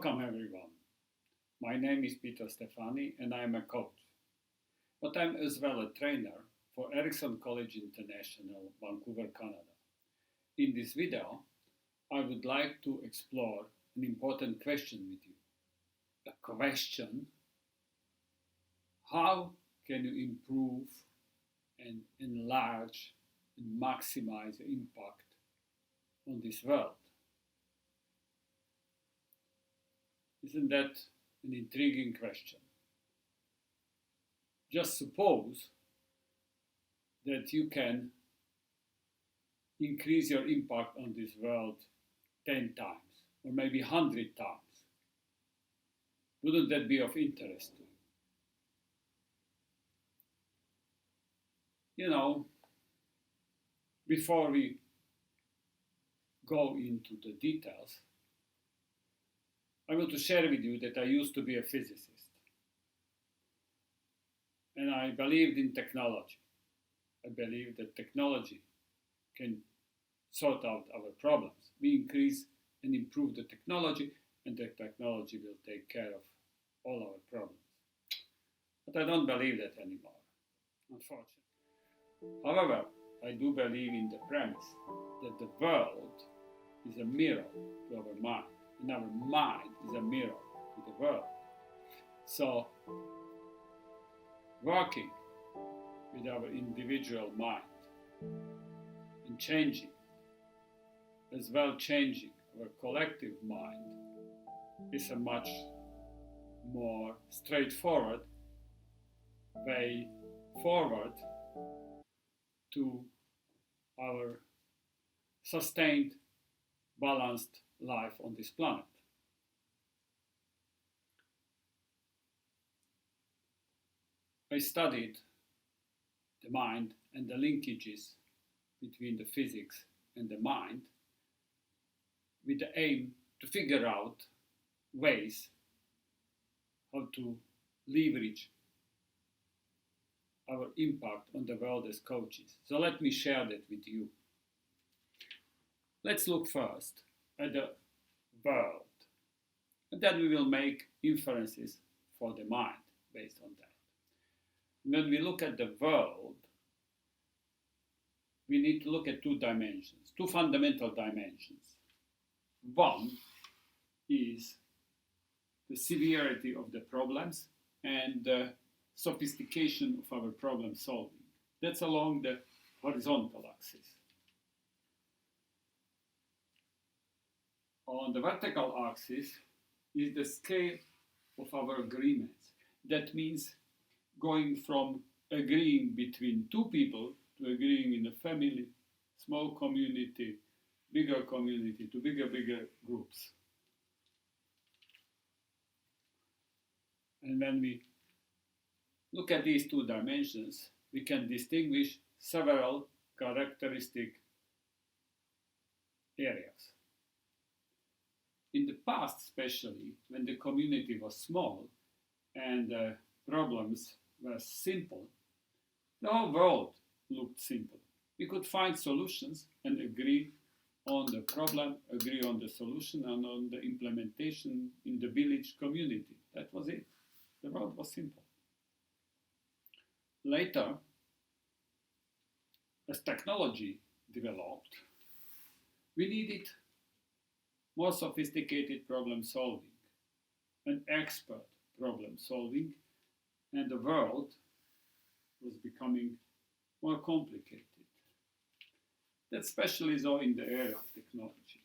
Welcome everyone. My name is Peter Stefanyi and I am a coach, but I'm as well a trainer for Erickson College International, Vancouver, Canada. In this video, I would like to explore an important question with you. A question: how can you improve and enlarge and maximize the impact on this world? Isn't that an intriguing question? Just suppose that you can increase your impact on this world 10 times or maybe 100 times. Wouldn't that be of interest to you? Before we go into the details, I want to share with you that I used to be a physicist. And I believed in technology. I believe that technology can sort out our problems. We increase and improve the technology, and the technology will take care of all our problems. But I don't believe that anymore, unfortunately. However, I do believe in the premise that the world is a mirror to our mind. And our mind is a mirror to the world. So, working with our individual mind and changing, as well changing our collective mind, is a much more straightforward way forward to our sustained, balanced life on this planet. I studied the mind and the linkages between the physics and the mind with the aim to figure out ways how to leverage our impact on the world as coaches. So let me share that with you. Let's look first at the world, and then we will make inferences for the mind based on that. When we look at the world, we need to look at two dimensions, two fundamental dimensions. One is the severity of the problems and the sophistication of our problem solving. That's along the horizontal axis. On the vertical axis is the scale of our agreements. That means going from agreeing between two people to agreeing in a family, small community, bigger community, to bigger groups. And when we look at these two dimensions, we can distinguish several characteristic areas. In the past, especially, when the community was small and the problems were simple, the whole world looked simple. We could find solutions and agree on the problem, agree on the solution, and on the implementation in the village community. That was it. The world was simple. Later, as technology developed, we needed more sophisticated problem solving, and expert problem solving, and the world was becoming more complicated. That's especially so in the area of technology.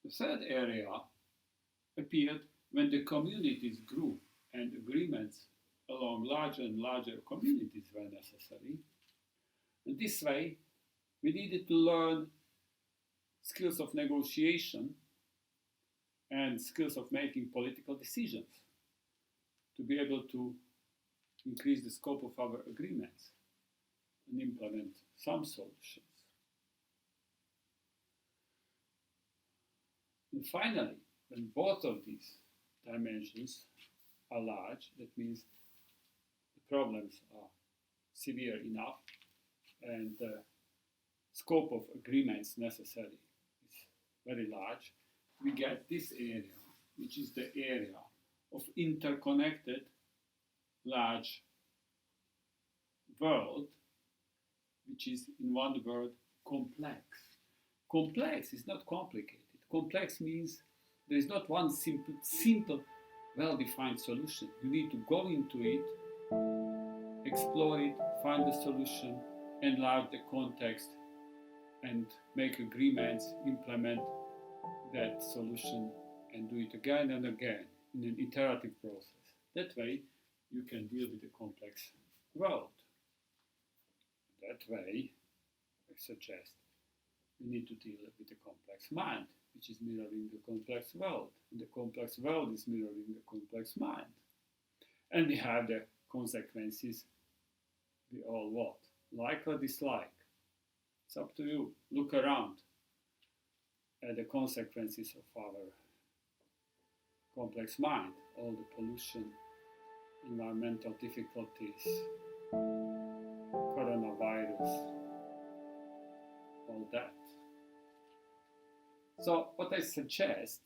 The third area appeared when the communities grew and agreements along larger and larger communities were necessary. And this way, we needed to learn skills of negotiation and skills of making political decisions to be able to increase the scope of our agreements and implement some solutions. And finally, when both of these dimensions are large, that means the problems are severe enough and the scope of agreements necessary very large, we get this area, which is the area of interconnected large world, which is in one word complex. Complex is not complicated. Complex means there is not one simple, well-defined solution. You need to go into it, explore it, find the solution, enlarge the context, and make agreements, implement that solution, and do it again and again in an iterative process. That way, you can deal with the complex world. That way, I suggest, we need to deal with the complex mind, which is mirroring the complex world. And the complex world is mirroring the complex mind. And we have the consequences we all what? Like or dislike. It's up to you. Look around at the consequences of our complex mind. All the pollution, environmental difficulties, coronavirus, all that. So what I suggest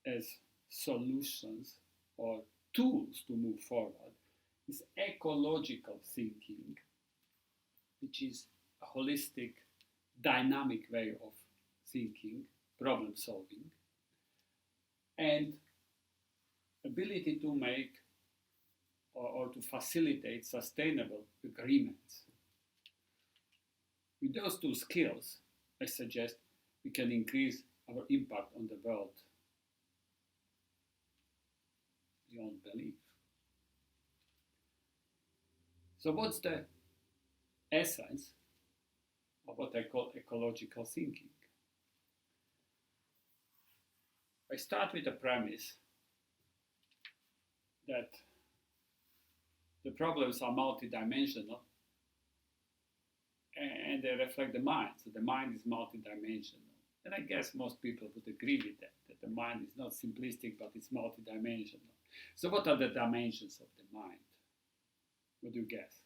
as solutions or tools to move forward is ecological thinking, which is a holistic, dynamic way of thinking, problem solving, and ability to make or to facilitate sustainable agreements. With those two skills, I suggest we can increase our impact on the world beyond belief. So what's the essence of what I call ecological thinking? I start with the premise that the problems are multidimensional and they reflect the mind. So the mind is multidimensional. And I guess most people would agree with that the mind is not simplistic, but it's multidimensional. So what are the dimensions of the mind? What do you guess?